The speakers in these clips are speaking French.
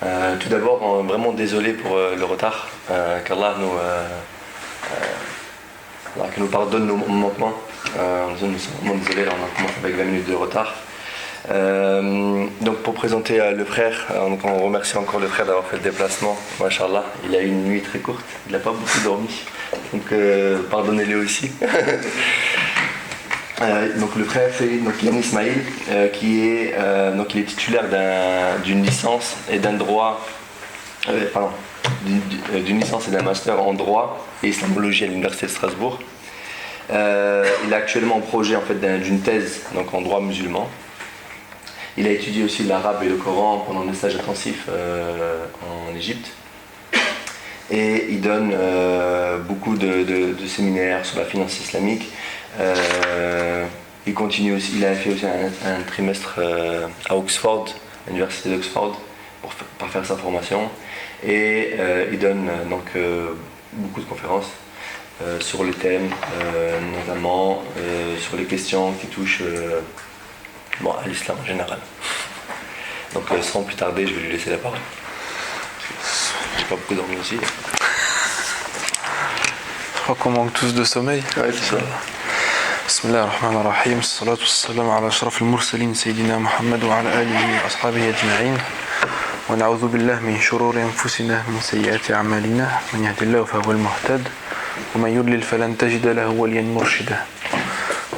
Tout d'abord, vraiment désolé pour le retard. Qu'Allah que nous pardonne nos manquements. Nous sommes vraiment désolés, on a commencé avec 20 minutes de retard. Donc pour présenter le frère, donc on remercie encore le frère d'avoir fait le déplacement. Machallah, il a eu une nuit très courte, il n'a pas beaucoup dormi. Donc pardonnez-le aussi. Donc le frère c'est Yann Ismail qui est donc il est titulaire d'une licence et d'un droit d'une licence et d'un master en droit et islamologie à l'université de Strasbourg. Il est actuellement en projet en fait d'une thèse donc en droit musulman. Il a étudié aussi l'arabe et le Coran pendant des stages intensifs en Égypte. Et il donne beaucoup de séminaires sur la finance islamique. Il continue aussi, il a fait aussi un trimestre à Oxford, à l'université d'Oxford, pour faire sa formation. Et il donne donc beaucoup de conférences sur les thèmes, notamment sur les questions qui touchent à l'islam en général. Donc sans plus tarder, je vais lui laisser la parole. J'ai pas beaucoup dormi aussi. Je crois qu'on manque tous de sommeil. Ouais, c'est ça. بسم الله الرحمن الرحيم الصلاة والسلام على أشرف المرسلين سيدنا محمد وعلى آله وأصحابه أجمعين ونعوذ بالله من شرور أنفسنا من سيئات أعمالنا من يهد الله فهو المهتد ومن يضلل فلن تجد له وليا مرشدا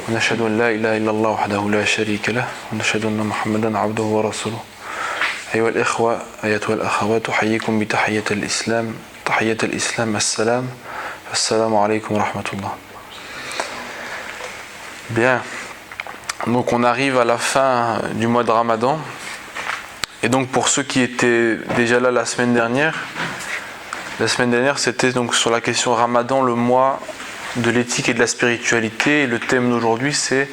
ونشهد أن لا إله إلا الله وحده لا شريك له ونشهد أن محمدا عبده ورسوله أيها الإخوة أيتها الأخوات أحييكم بتحية الإسلام تحية الإسلام السلام عليكم ورحمة الله. Bien, donc on arrive à la fin du mois de Ramadan et donc pour ceux qui étaient déjà là la semaine dernière c'était donc sur la question Ramadan, le mois de l'éthique et de la spiritualité, et le thème d'aujourd'hui c'est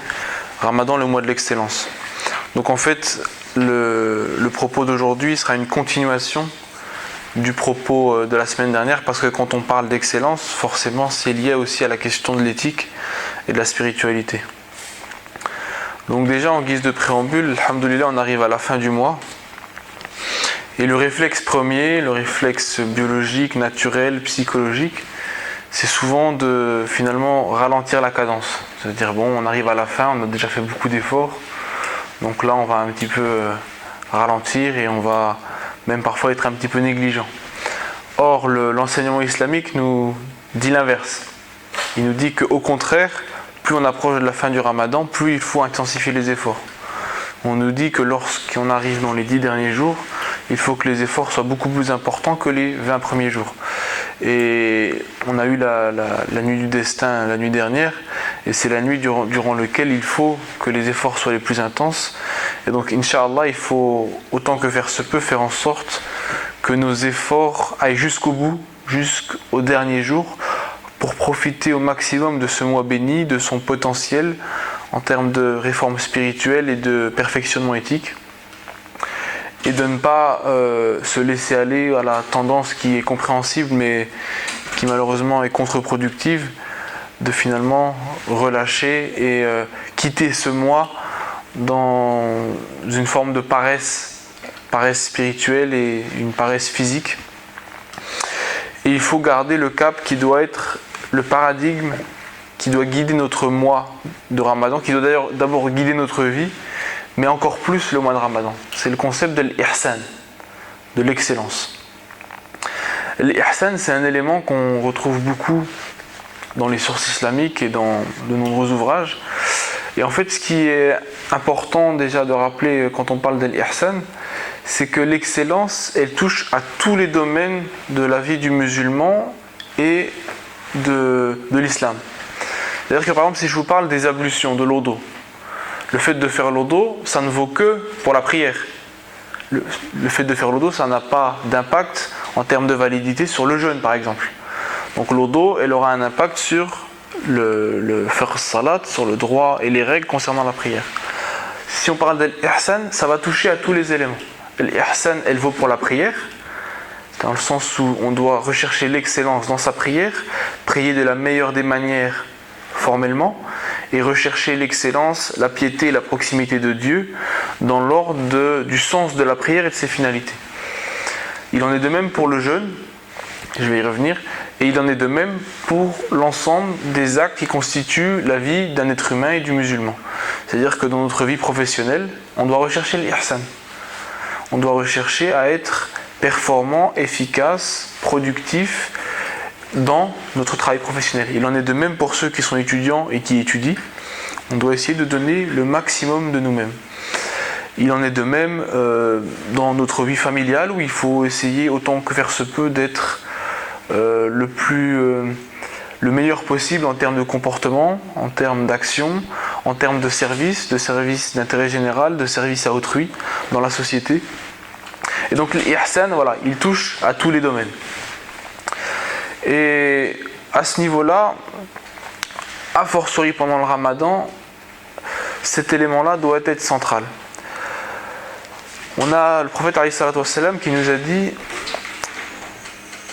Ramadan, le mois de l'excellence. Donc en fait le propos d'aujourd'hui sera une continuation du propos de la semaine dernière, parce que quand on parle d'excellence, forcément c'est lié aussi à la question de l'éthique et de la spiritualité. Donc déjà en guise de préambule, alhamdoulilah, on arrive à la fin du mois, et le réflexe premier, le réflexe biologique, naturel, psychologique, c'est souvent de finalement ralentir la cadence. C'est-à-dire bon, on arrive à la fin, on a déjà fait beaucoup d'efforts, donc là on va un petit peu ralentir et on va même parfois être un petit peu négligent. Or l'enseignement islamique nous dit l'inverse. Il nous dit qu'au contraire, plus on approche de la fin du Ramadan, plus il faut intensifier les efforts. On nous dit que lorsqu'on arrive dans les 10 derniers jours, il faut que les efforts soient beaucoup plus importants que les 20 premiers jours. Et on a eu la nuit du destin la nuit dernière, et c'est la nuit durant laquelle il faut que les efforts soient les plus intenses. Et donc, Inch'Allah, il faut, autant que faire se peut, faire en sorte que nos efforts aillent jusqu'au bout, jusqu'au dernier jour, pour profiter au maximum de ce mois béni, de son potentiel en termes de réforme spirituelle et de perfectionnement éthique, et de ne pas se laisser aller à la tendance qui est compréhensible mais qui malheureusement est contre-productive, de finalement relâcher et quitter ce mois dans une forme de paresse spirituelle et une paresse physique. Et il faut garder le cap qui doit être le paradigme qui doit guider notre mois de Ramadan, qui doit d'ailleurs d'abord guider notre vie, mais encore plus le mois de Ramadan. C'est le concept de l'ihsan, de l'excellence. L'ihsan, c'est un élément qu'on retrouve beaucoup dans les sources islamiques et dans de nombreux ouvrages. Et en fait, ce qui est important déjà de rappeler quand on parle de l'ihsan, c'est que l'excellence, elle touche à tous les domaines de la vie du musulman et de l'islam. C'est-à-dire que par exemple, si je vous parle des ablutions, de l'odo, le fait de faire l'odo, ça ne vaut que pour la prière. Le fait de faire l'odo, ça n'a pas d'impact en termes de validité sur le jeûne, par exemple. Donc l'odo, elle aura un impact sur le fiqh salat, sur le droit et les règles concernant la prière. Si on parle de l'ihsan, ça va toucher à tous les éléments. L'ihsan, elle vaut pour la prière, dans le sens où on doit rechercher l'excellence dans sa prière, prier de la meilleure des manières formellement, et rechercher l'excellence, la piété et la proximité de Dieu dans l'ordre du sens de la prière et de ses finalités. Il en est de même pour le jeûne, je vais y revenir, et il en est de même pour l'ensemble des actes qui constituent la vie d'un être humain et du musulman. C'est-à-dire que dans notre vie professionnelle, on doit rechercher l'ihsan. On doit rechercher à être performant, efficace, productif dans notre travail professionnel. Il en est de même pour ceux qui sont étudiants et qui étudient. On doit essayer de donner le maximum de nous-mêmes. Il en est de même dans notre vie familiale où il faut essayer autant que faire se peut d'être le meilleur possible en termes de comportement, en termes d'action, en termes de service d'intérêt général, de service à autrui dans la société. Et donc l'ihsan, voilà, il touche à tous les domaines. Et à ce niveau-là, a fortiori pendant le Ramadan, cet élément-là doit être central. On a le prophète alayhi salatu wassalam qui nous a dit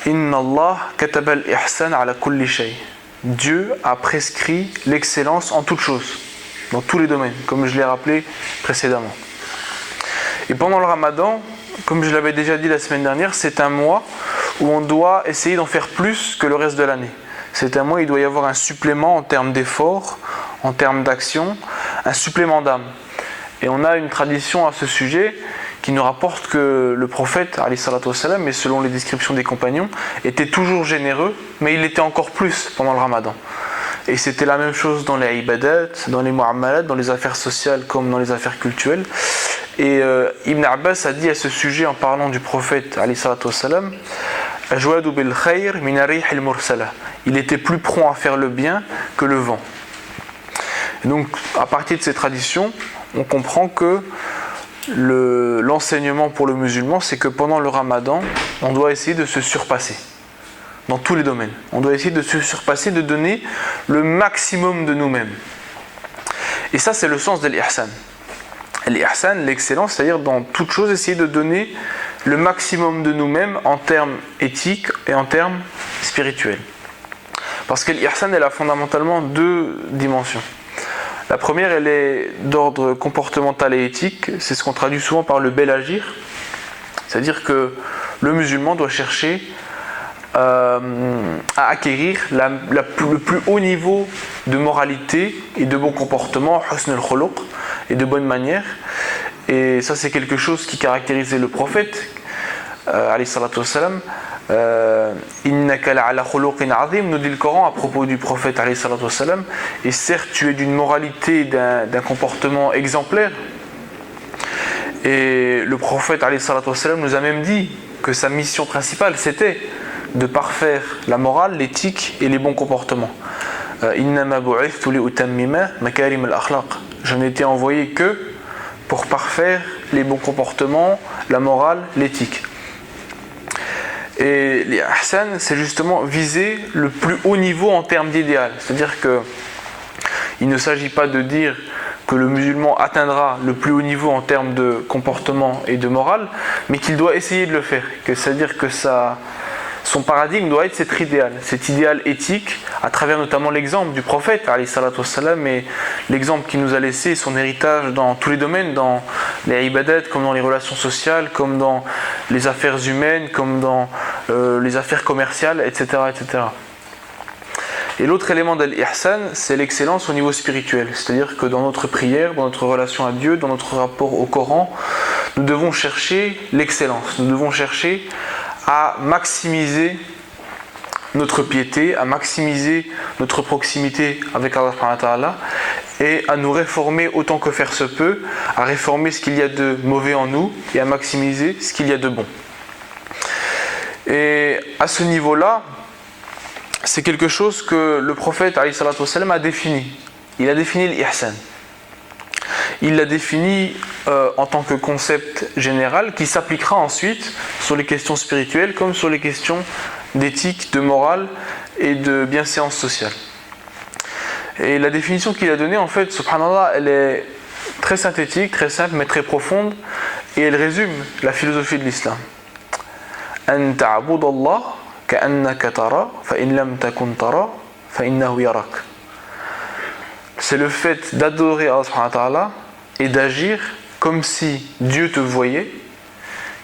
Inna Allah kataba al-ihsan ala kulli shay. Dieu a prescrit l'excellence en toutes choses, dans tous les domaines, comme je l'ai rappelé précédemment. Et pendant le Ramadan, comme je l'avais déjà dit la semaine dernière, c'est un mois où on doit essayer d'en faire plus que le reste de l'année. C'est un mois où il doit y avoir un supplément en termes d'effort, en termes d'action, un supplément d'âme. Et on a une tradition à ce sujet qui nous rapporte que le prophète, alayhi salatu wassalam, et selon les descriptions des compagnons, était toujours généreux, mais il l'était encore plus pendant le Ramadan. Et c'était la même chose dans les ibadat, dans les mu'amalat, dans les affaires sociales comme dans les affaires cultuelles. Et Ibn Abbas a dit à ce sujet en parlant du prophète alayhi salatu wassalam, Ajwadu bil khayr min arih al mursala. Il était plus prompt à faire le bien que le vent. Et donc à partir de ces traditions, on comprend que l'enseignement pour le musulman, c'est que pendant le Ramadan, on doit essayer de se surpasser dans tous les domaines. On doit essayer de se surpasser, de donner le maximum de nous-mêmes. Et ça, c'est le sens de l'ihsan. L'ihsan, l'excellence, c'est-à-dire dans toute chose, essayer de donner le maximum de nous-mêmes en termes éthiques et en termes spirituels. Parce que l'ihsan, elle a fondamentalement deux dimensions. La première, elle est d'ordre comportemental et éthique. C'est ce qu'on traduit souvent par le bel agir. C'est-à-dire que le musulman doit chercher à acquérir le plus haut niveau de moralité et de bon comportement, husn al-khuluq, et de bonne manière. Et ça, c'est quelque chose qui caractérisait le prophète, alayhi salatu wassalam. Innaka la'ala khuluqin azim, nous dit le Coran à propos du prophète alayhi salatu wassalam. Et certes, tu es d'une moralité, d'un comportement exemplaire. Et le prophète alayhi salatu wassalam nous a même dit que sa mission principale, c'était de parfaire la morale, l'éthique et les bons comportements. Innama bu'ithtu li utammima makarim al-akhlaq. Je n'ai été envoyé que pour parfaire les bons comportements, la morale, l'éthique. Et l'ihsan, c'est justement viser le plus haut niveau en termes d'idéal. C'est-à-dire que il ne s'agit pas de dire que le musulman atteindra le plus haut niveau en termes de comportement et de morale, mais qu'il doit essayer de le faire. C'est-à-dire que son paradigme doit être cet idéal éthique, à travers notamment l'exemple du prophète, alayhi salatu wassalam, et l'exemple qu'il nous a laissé, son héritage dans tous les domaines, dans les ibadat, comme dans les relations sociales, comme dans les affaires humaines, comme dans les affaires commerciales, etc., etc. Et l'autre élément de l'ihsan, c'est l'excellence au niveau spirituel. C'est-à-dire que dans notre prière, dans notre relation à Dieu, dans notre rapport au Coran, nous devons chercher l'excellence. Nous devons chercher à maximiser notre piété, à maximiser notre proximité avec Allah subhanahu wa ta'ala et à nous réformer autant que faire se peut, à réformer ce qu'il y a de mauvais en nous et à maximiser ce qu'il y a de bon. Et à ce niveau-là, c'est quelque chose que le prophète alayhi salatu wassalam a défini. Il a défini l'ihsan. Il l'a défini en tant que concept général qui s'appliquera ensuite sur les questions spirituelles comme sur les questions d'éthique, de morale et de bienséance sociale. Et la définition qu'il a donnée, en fait, subhanallah, elle est très synthétique, très simple, mais très profonde, et elle résume la philosophie de l'islam. An ta'budallah ka'annaka tara, fa in lam takun tara, fa innahu yarak. C'est le fait d'adorer Allah subhanahu wa ta'ala et d'agir comme si Dieu te voyait,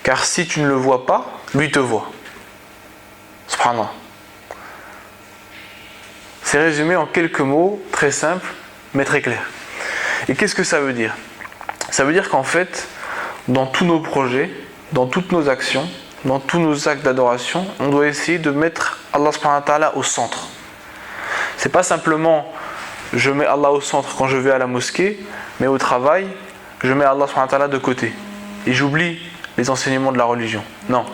car si tu ne le vois pas, lui te voit. Subhanallah. C'est résumé en quelques mots, très simples, mais très clairs. Et qu'est-ce que ça veut dire? Ça veut dire qu'en fait, dans tous nos projets, dans toutes nos actions, dans tous nos actes d'adoration, on doit essayer de mettre Allah subhanahu wa ta'ala au centre. C'est pas simplement je mets Allah au centre quand je vais à la mosquée, mais au travail, je mets Allah subhanahu wa ta'ala de côté. Et j'oublie les enseignements de la religion. Non.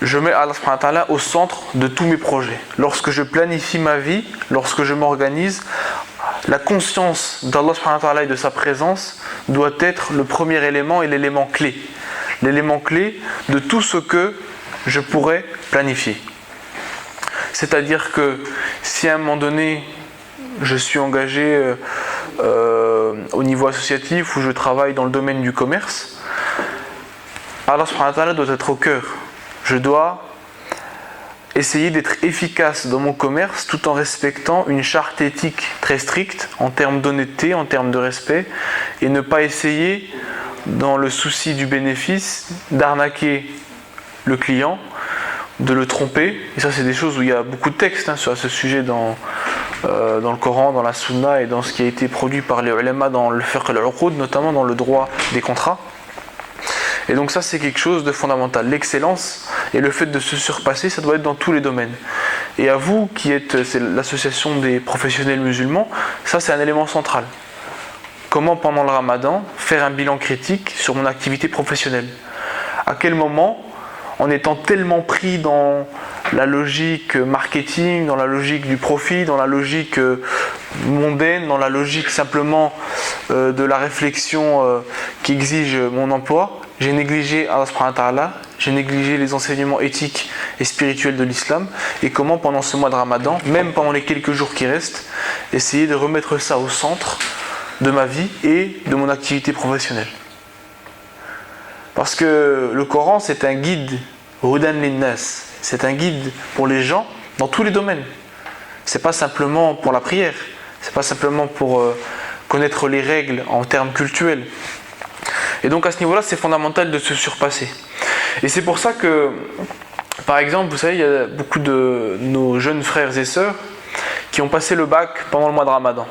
Je mets Allah subhanahu wa ta'ala au centre de tous mes projets. Lorsque je planifie ma vie, lorsque je m'organise, la conscience d'Allah subhanahu wa ta'ala et de sa présence doit être le premier élément et l'élément clé. L'élément clé de tout ce que je pourrais planifier. C'est-à-dire que si à un moment donné, je suis engagé au niveau associatif ou je travaille dans le domaine du commerce, Allah subhanahu wa ta'ala doit être au cœur. Je dois essayer d'être efficace dans mon commerce tout en respectant une charte éthique très stricte en termes d'honnêteté, en termes de respect, et ne pas essayer, dans le souci du bénéfice, d'arnaquer le client, de le tromper. Et ça, c'est des choses où il y a beaucoup de textes sur ce sujet dans le Coran, dans la Sunna et dans ce qui a été produit par les ulama dans le fiqh al-uqud, notamment dans le droit des contrats. Et donc ça, c'est quelque chose de fondamental. L'excellence et le fait de se surpasser, ça doit être dans tous les domaines. Et à vous, c'est l'association des professionnels musulmans, ça c'est un élément central. Comment pendant le Ramadan faire un bilan critique sur mon activité professionnelle? À quel moment, en étant tellement pris dans la logique marketing, dans la logique du profit, dans la logique mondaine, dans la logique simplement de la réflexion qui exige mon emploi, j'ai négligé Allah subhanahu wa ta'ala, j'ai négligé les enseignements éthiques et spirituels de l'islam, et comment pendant ce mois de Ramadan, même pendant les quelques jours qui restent, essayer de remettre ça au centre de ma vie et de mon activité professionnelle. Parce que le Coran, c'est un guide, Hudan linnas, c'est un guide pour les gens dans tous les domaines. C'est pas simplement pour la prière, c'est pas simplement pour connaître les règles en termes cultuels. Et donc à ce niveau-là, c'est fondamental de se surpasser. Et c'est pour ça que, par exemple, vous savez, il y a beaucoup de nos jeunes frères et sœurs qui ont passé le bac pendant le mois de Ramadan.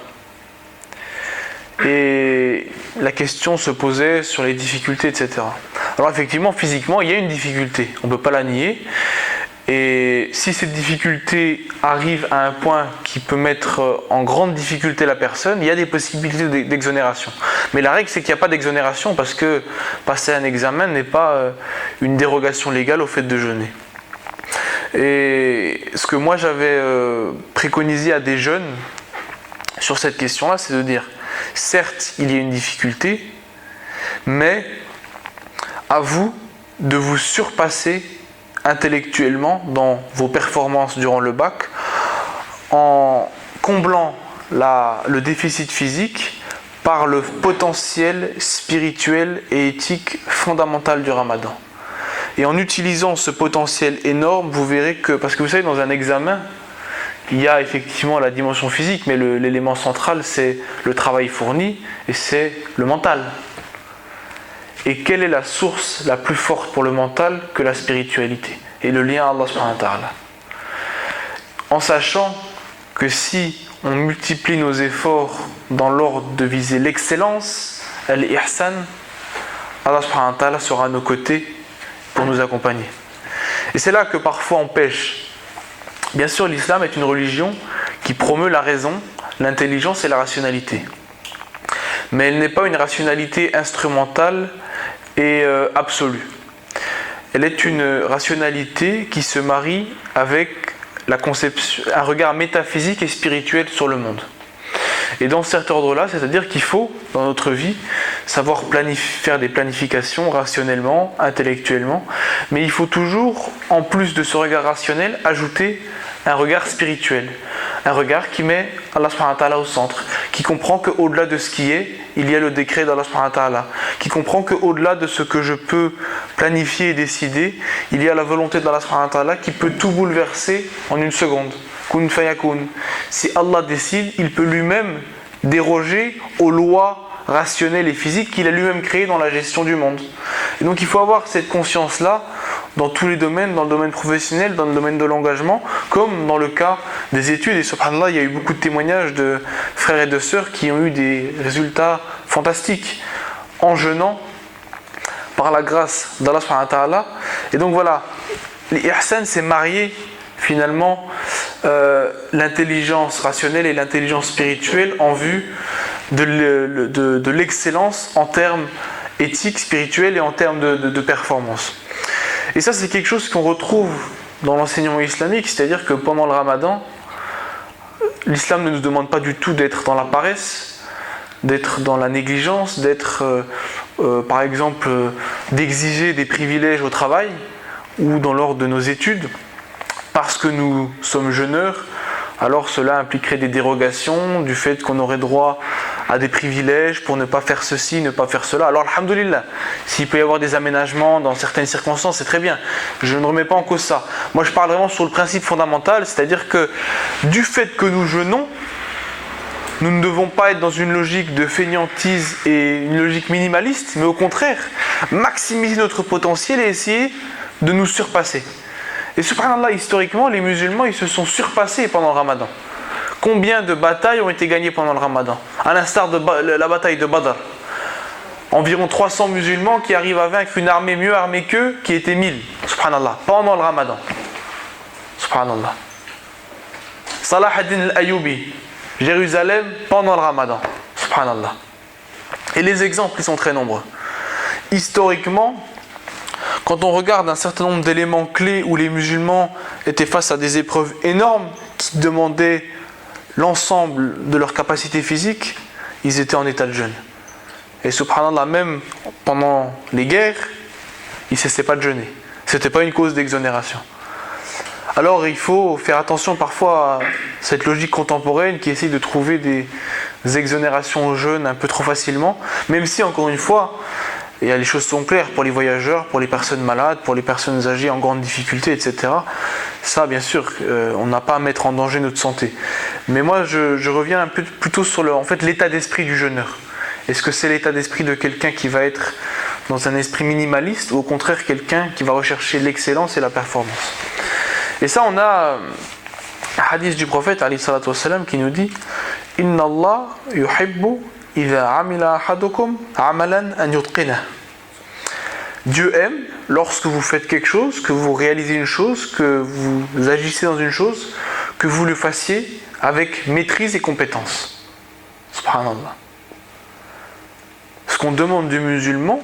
Et la question se posait sur les difficultés, etc. Alors effectivement, physiquement, il y a une difficulté, on ne peut pas la nier. Et si cette difficulté arrive à un point qui peut mettre en grande difficulté la personne, il y a des possibilités d'exonération. Mais la règle, c'est qu'il n'y a pas d'exonération parce que passer un examen n'est pas une dérogation légale au fait de jeûner. Et ce que moi j'avais préconisé à des jeunes sur cette question-là, c'est de dire, certes, il y a une difficulté, mais à vous de vous surpasser intellectuellement dans vos performances durant le bac en comblant le déficit physique par le potentiel spirituel et éthique fondamental du Ramadan. Et en utilisant ce potentiel énorme, vous verrez que, parce que vous savez, dans un examen, il y a effectivement la dimension physique, mais l'élément central, c'est le travail fourni et c'est le mental. Et quelle est la source la plus forte pour le mental que la spiritualité et le lien à Allah subhanahu wa ta'ala? En sachant que si on multiplie nos efforts dans l'ordre de viser l'excellence, al-ihsan, Allah subhanahu wa ta'ala sera à nos côtés pour nous accompagner. Et c'est là que parfois on pêche. Bien sûr, l'islam est une religion qui promeut la raison, l'intelligence et la rationalité. Mais elle n'est pas une rationalité instrumentale et absolue. Elle est une rationalité qui se marie avec la conception, un regard métaphysique et spirituel sur le monde. Et dans cet ordre-là, c'est-à-dire qu'il faut, dans notre vie, savoir faire des planifications rationnellement, intellectuellement, mais il faut toujours, en plus de ce regard rationnel, ajouter un regard spirituel, un regard qui met Allah subhanahu wa ta'ala au centre, qui comprend qu'au-delà de ce qui est, il y a le décret d'Allah subhanahu wa ta'ala, qui comprend qu'au-delà de ce que je peux planifier et décider, il y a la volonté d'Allah subhanahu wa ta'ala qui peut tout bouleverser en une seconde. Kun fayakun. Si Allah décide, il peut lui-même déroger aux lois rationnelles et physiques qu'il a lui-même créées dans la gestion du monde. Et donc il faut avoir cette conscience-là dans tous les domaines, dans le domaine professionnel, dans le domaine de l'engagement, comme dans le cas des études. Et subhanallah, il y a eu beaucoup de témoignages de frères et de sœurs qui ont eu des résultats fantastiques en jeûnant par la grâce d'Allah subhanahu wa ta'ala. Et donc voilà, l'ihsan, c'est marier finalement l'intelligence rationnelle et l'intelligence spirituelle en vue de l'excellence en termes éthiques, spirituels et en termes de performance. Et ça, c'est quelque chose qu'on retrouve dans l'enseignement islamique, c'est-à-dire que pendant le ramadan, l'islam ne nous demande pas du tout d'être dans la paresse, d'être dans la négligence, d'être, par exemple, d'exiger des privilèges au travail ou dans l'ordre de nos études, parce que nous sommes jeûneurs. Alors cela impliquerait des dérogations, du fait qu'on aurait droit à des privilèges pour ne pas faire ceci, ne pas faire cela. Alors alhamdoulilah, s'il peut y avoir des aménagements dans certaines circonstances, c'est très bien. Je ne remets pas en cause ça. Moi je parle vraiment sur le principe fondamental, c'est-à-dire que du fait que nous jeûnons, nous ne devons pas être dans une logique de fainéantise et une logique minimaliste, mais au contraire, maximiser notre potentiel et essayer de nous surpasser. Et subhanallah, historiquement, les musulmans, ils se sont surpassés pendant le ramadan. Combien de batailles ont été gagnées pendant le ramadan? À l'instar de la bataille de Badr. Environ 300 musulmans qui arrivent à vaincre une armée mieux armée qu'eux, qui était 1000. Subhanallah, pendant le ramadan. Subhanallah. Salah ad-Din al-Ayyubi, Jérusalem, pendant le ramadan. Subhanallah. Et les exemples, ils sont très nombreux. Historiquement, quand on regarde un certain nombre d'éléments clés où les musulmans étaient face à des épreuves énormes qui demandaient l'ensemble de leur capacité physique, ils étaient en état de jeûne. Et subhanallah, même pendant les guerres, ils ne cessaient pas de jeûner. Ce n'était pas une cause d'exonération. Alors il faut faire attention parfois à cette logique contemporaine qui essaie de trouver des exonérations au jeûne un peu trop facilement, même si encore une fois, les choses sont claires pour les voyageurs, pour les personnes malades, pour les personnes âgées en grande difficulté, etc. Ça, bien sûr, on n'a pas à mettre en danger notre santé. Mais moi, je reviens un peu plutôt sur l'état d'esprit du jeûneur. Est-ce que c'est l'état d'esprit de quelqu'un qui va être dans un esprit minimaliste ou au contraire quelqu'un qui va rechercher l'excellence et la performance? Et ça, on a un hadith du prophète alayhi salatu wassalam qui nous dit « Inna Allah yuhibbu idha amila ahadukum amalan an yutqinah » Dieu aime lorsque vous faites quelque chose, que vous réalisez une chose, que vous agissez dans une chose, que vous le fassiez avec maîtrise et compétence. Subhanallah. Ce qu'on demande du musulman,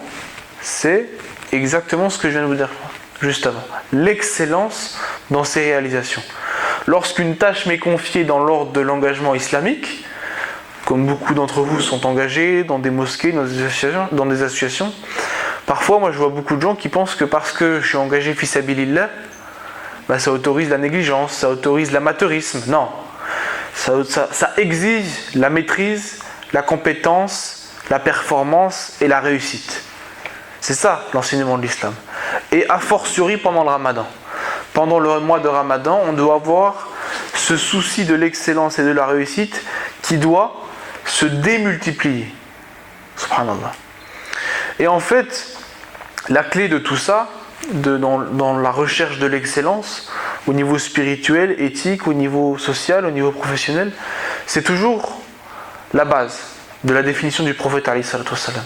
c'est exactement ce que je viens de vous dire juste avant. L'excellence dans ses réalisations. Lorsqu'une tâche m'est confiée dans l'ordre de l'engagement islamique, comme beaucoup d'entre vous sont engagés dans des mosquées, dans des associations, parfois moi je vois beaucoup de gens qui pensent que parce que je suis engagé fi sabilillah, ça autorise la négligence, ça autorise l'amateurisme. Non, ça exige la maîtrise, la compétence, la performance et la réussite. C'est ça l'enseignement de l'islam. Et a fortiori pendant le ramadan. Pendant le mois de ramadan, on doit avoir ce souci de l'excellence et de la réussite qui doit se démultiplier. Subhanallah. Et en fait, la clé de tout ça, dans la recherche de l'excellence, au niveau spirituel, éthique, au niveau social, au niveau professionnel, c'est toujours la base de la définition du prophète alayhi salatu wassalam.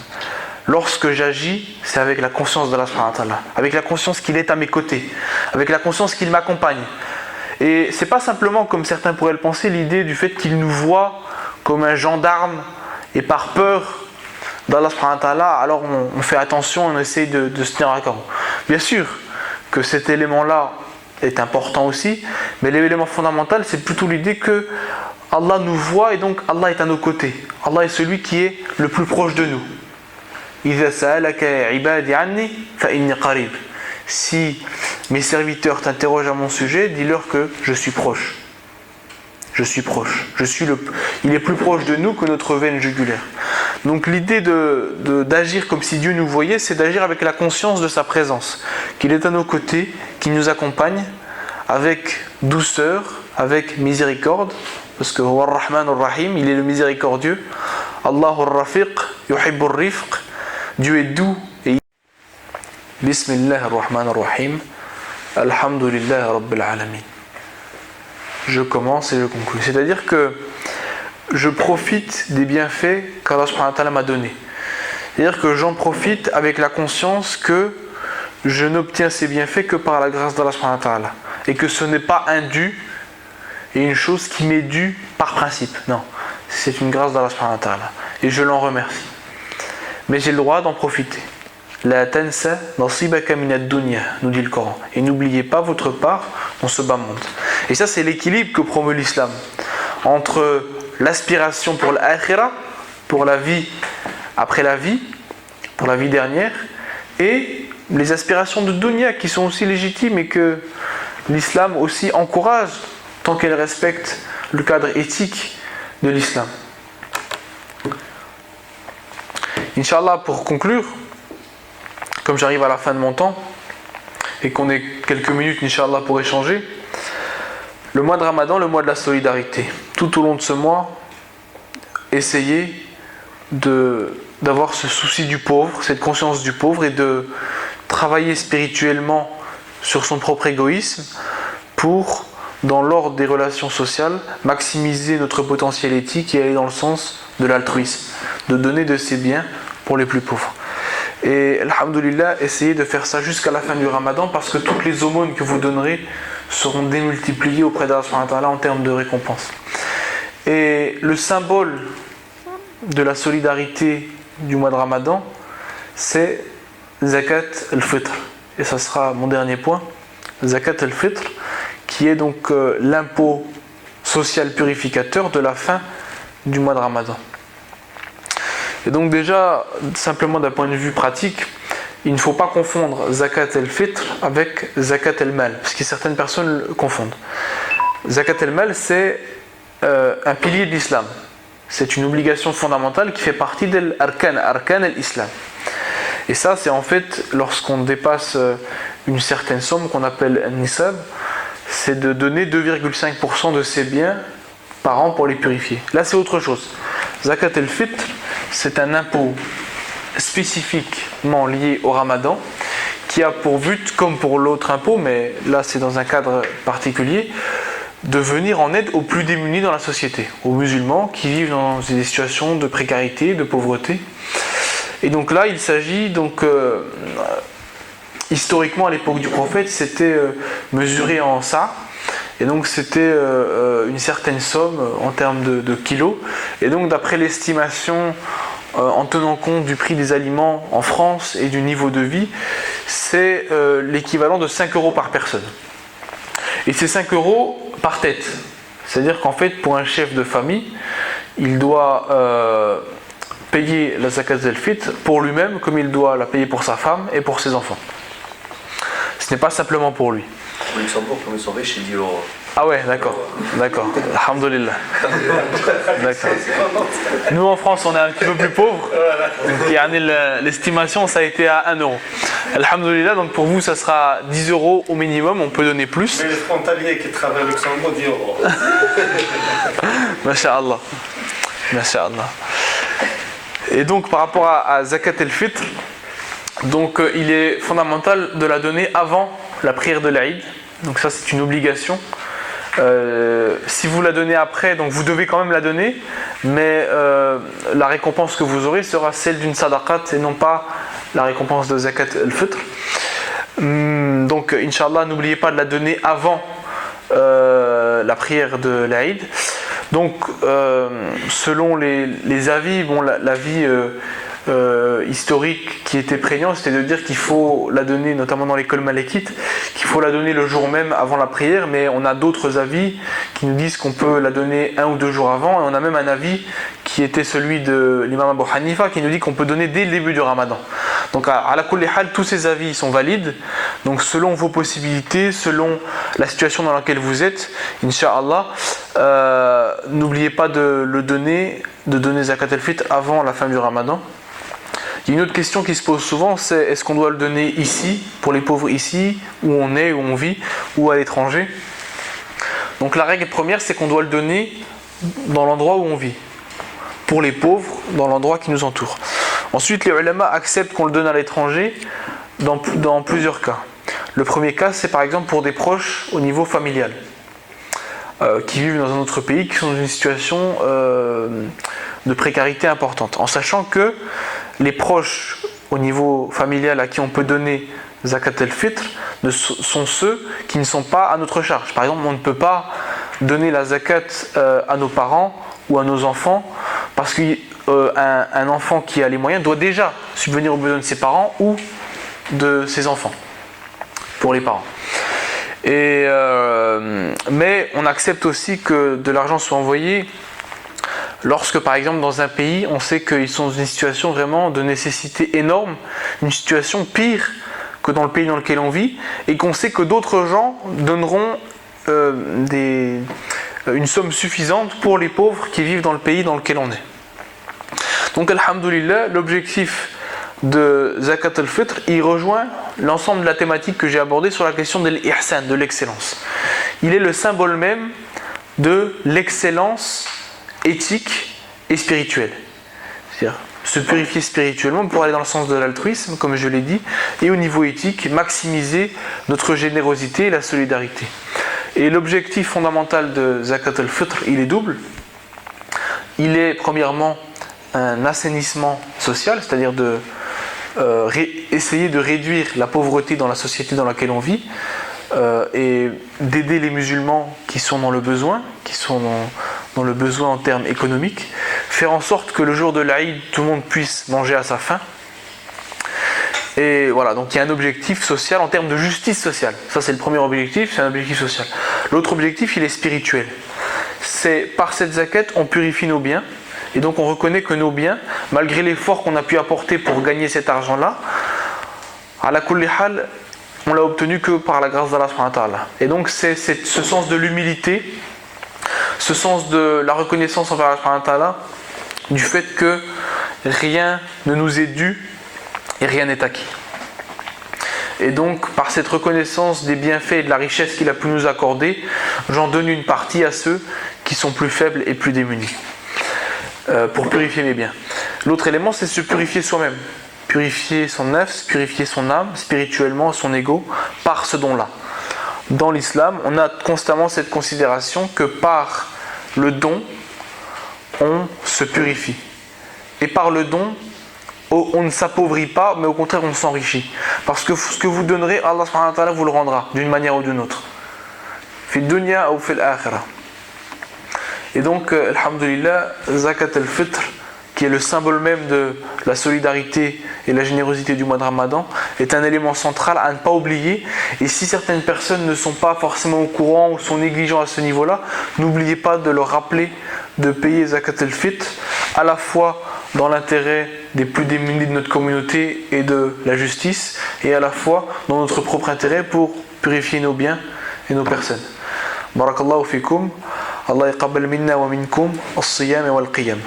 Lorsque j'agis, c'est avec la conscience d'Allah subhanahu wa ta'ala, avec la conscience qu'il est à mes côtés, avec la conscience qu'il m'accompagne. Et c'est pas simplement, comme certains pourraient le penser, l'idée du fait qu'il nous voit comme un gendarme et par peur d'Allah subhanahu wa ta'ala, alors on fait attention, on essaie de se tenir à carreau. Bien sûr que cet élément-là est important aussi, mais l'élément fondamental, c'est plutôt l'idée que Allah nous voit et donc Allah est à nos côtés. Allah est celui qui est le plus proche de nous. Si mes serviteurs t'interrogent à mon sujet, dis-leur que je suis proche. Je suis proche. Il est plus proche de nous que notre veine jugulaire. Donc l'idée d'agir comme si Dieu nous voyait, c'est d'agir avec la conscience de sa présence, qu'il est à nos côtés, qu'il nous accompagne avec douceur, avec miséricorde, parce que Huwa ar-Rahman ar-Rahim, il est le miséricordieux. Allahu ar-Rafiq, yuhibbu ar-Rifq. Dieu est doux et Bismillah ar-Rahman ar-Rahim. Alhamdulillah Rabbil Alamin. Je commence et je conclue. C'est-à-dire que je profite des bienfaits qu'Allah subhanahu wa ta'ala m'a donnés. C'est-à-dire que j'en profite avec la conscience que je n'obtiens ces bienfaits que par la grâce d'Allah subhanahu wa ta'ala. Et que ce n'est pas un dû et une chose qui m'est due par principe. Non, c'est une grâce d'Allah subhanahu wa ta'ala. Et je l'en remercie. Mais j'ai le droit d'en profiter. La tansa nasibaka minad dunya, nous dit le Coran. Et n'oubliez pas votre part dans ce bas monde. Et ça, c'est l'équilibre que promeut l'islam entre l'aspiration pour l'akhira, pour la vie après la vie, pour la vie dernière, et les aspirations de dunya qui sont aussi légitimes et que l'islam aussi encourage tant qu'elle respecte le cadre éthique de l'islam. Inch'Allah, pour conclure, comme j'arrive à la fin de mon temps et qu'on ait quelques minutes Inch'Allah pour échanger, le mois de Ramadan, le mois de la solidarité. Tout au long de ce mois, essayez d'avoir ce souci du pauvre, cette conscience du pauvre et de travailler spirituellement sur son propre égoïsme pour, dans l'ordre des relations sociales, maximiser notre potentiel éthique et aller dans le sens de l'altruisme, de donner de ses biens pour les plus pauvres. Et alhamdoulilah, essayez de faire ça jusqu'à la fin du Ramadan parce que toutes les aumônes que vous donnerez seront démultipliées auprès d'Allah subhanahu wa ta'ala en termes de récompense. Et le symbole de la solidarité du mois de Ramadan, c'est Zakat al-Fitr. Et ça sera mon dernier point, Zakat al-Fitr, qui est donc l'impôt social purificateur de la fin du mois de Ramadan. Et donc déjà, simplement d'un point de vue pratique, il ne faut pas confondre Zakat al-Fitr avec Zakat al-Mal, parce que certaines personnes le confondent. Zakat al-Mal, c'est un pilier de l'islam. C'est une obligation fondamentale qui fait partie de l'arkan al-Islam. Et ça, c'est en fait, lorsqu'on dépasse une certaine somme qu'on appelle un nisab, c'est de donner 2,5% de ses biens par an pour les purifier. Là, c'est autre chose. Zakat al-Fitr, c'est un impôt spécifiquement lié au Ramadan qui a pour but, comme pour l'autre impôt, mais là c'est dans un cadre particulier, de venir en aide aux plus démunis dans la société, aux musulmans qui vivent dans des situations de précarité, de pauvreté. Et donc là, il s'agit historiquement à l'époque du prophète, c'était mesuré en ça. Et donc c'était une certaine somme en termes de kilos. Et donc d'après l'estimation, en tenant compte du prix des aliments en France et du niveau de vie, c'est l'équivalent de 5 € par personne. Et c'est 5 € par tête. C'est-à-dire qu'en fait, pour un chef de famille, il doit payer la zakat al-fitr pour lui-même, comme il doit la payer pour sa femme et pour ses enfants. Ce n'est pas simplement pour lui. Au Luxembourg, comme ils sont riches, c'est 10 €. Ah ouais, d'accord. Alhamdulillah. D'accord. Nous en France, on est un petit peu plus pauvres. Donc l'estimation, ça a été à 1 €. Alhamdulillah, donc pour vous, ça sera 10 € au minimum, on peut donner plus. Mais les frontaliers qui travaillent au Luxembourg, 10 €. Masha'Allah. Masha'Allah. Et donc par rapport à Zakat al-Fitr, donc il est fondamental de la donner avant la prière de l'Aïd. Donc ça c'est une obligation. Si vous la donnez après, donc vous devez quand même la donner, mais la récompense que vous aurez sera celle d'une sadaqat et non pas la récompense de Zakat al-Fitr. Donc Inch'Allah, n'oubliez pas de la donner avant la prière de l'Aïd. Donc selon les avis, bon, l'avis historique qui était prégnant, c'était de dire qu'il faut la donner, notamment dans l'école malékite, qu'il faut la donner le jour même avant la prière, mais on a d'autres avis qui nous disent qu'on peut la donner 1 ou 2 jours avant, et on a même un avis qui était celui de l'imam Abu Hanifa qui nous dit qu'on peut donner dès le début du Ramadan. Donc à la kulli hal, tous ces avis sont valides, donc selon vos possibilités, selon la situation dans laquelle vous êtes, Inch'Allah, n'oubliez pas de donner Zakat al-Fitr avant la fin du Ramadan. Il y a une autre question qui se pose souvent, c'est est-ce qu'on doit le donner ici, pour les pauvres ici, où on est, où on vit, ou à l'étranger? Donc la règle première, c'est qu'on doit le donner dans l'endroit où on vit, pour les pauvres, dans l'endroit qui nous entoure. Ensuite, les ulama acceptent qu'on le donne à l'étranger, dans plusieurs cas. Le premier cas, c'est par exemple pour des proches au niveau familial, qui vivent dans un autre pays, qui sont dans une situation de précarité importante, en sachant que les proches au niveau familial à qui on peut donner zakat al-fitr sont ceux qui ne sont pas à notre charge. Par exemple, on ne peut pas donner la zakat à nos parents ou à nos enfants parce qu'un enfant qui a les moyens doit déjà subvenir aux besoins de ses parents ou de ses enfants, pour les parents. Mais on accepte aussi que de l'argent soit envoyé lorsque, par exemple, dans un pays, on sait qu'ils sont dans une situation vraiment de nécessité énorme, une situation pire que dans le pays dans lequel on vit, et qu'on sait que d'autres gens donneront une somme suffisante pour les pauvres qui vivent dans le pays dans lequel on est. Donc, alhamdoulilah, l'objectif de Zakat al-Fitr, il rejoint l'ensemble de la thématique que j'ai abordée sur la question de l'ihsan, de l'excellence. Il est le symbole même de l'excellence éthique et spirituelle. C'est-à-dire se purifier spirituellement pour aller dans le sens de l'altruisme, comme je l'ai dit, et au niveau éthique, maximiser notre générosité et la solidarité. Et l'objectif fondamental de Zakat al-Fitr, il est double. Il est premièrement un assainissement social, c'est-à-dire essayer de réduire la pauvreté dans la société dans laquelle on vit, et d'aider les musulmans qui sont dans le besoin, qui sont dans le besoin en termes économiques, faire en sorte que le jour de l'Aïd, tout le monde puisse manger à sa faim. Et voilà, donc il y a un objectif social en termes de justice sociale. Ça, c'est le premier objectif, c'est un objectif social. L'autre objectif, il est spirituel. C'est par cette zakat, on purifie nos biens, et donc on reconnaît que nos biens, malgré l'effort qu'on a pu apporter pour gagner cet argent-là, à la kulli hal, on l'a obtenu que par la grâce d'Allah subhanahu wa ta'ala. Et donc c'est ce sens de l'humilité, ce sens de la reconnaissance envers Allah subhanahu wa ta'ala, du fait que rien ne nous est dû et rien n'est acquis. Et donc par cette reconnaissance des bienfaits et de la richesse qu'il a pu nous accorder, j'en donne une partie à ceux qui sont plus faibles et plus démunis, pour purifier mes biens. L'autre élément, c'est se purifier soi-même. Purifier son nafs, purifier son âme, spirituellement, son ego, par ce don-là. Dans l'islam, on a constamment cette considération que par le don, on se purifie. Et par le don, on ne s'appauvrit pas, mais au contraire, on s'enrichit. Parce que ce que vous donnerez, Allah subhanahu wa ta'ala vous le rendra, d'une manière ou d'une autre. Fi dunya ou fil akhirah. Et donc, alhamdulillah, Zakat al-Fitr, qui est le symbole même de la solidarité et la générosité du mois de Ramadan, est un élément central à ne pas oublier. Et si certaines personnes ne sont pas forcément au courant ou sont négligents à ce niveau-là, n'oubliez pas de leur rappeler de payer Zakat al-Fitr, à la fois dans l'intérêt des plus démunis de notre communauté et de la justice, et à la fois dans notre propre intérêt pour purifier nos biens et nos personnes. Barakallahu fikum. Allah yaqabbal minna wa minkum as-siyam wal qiyam.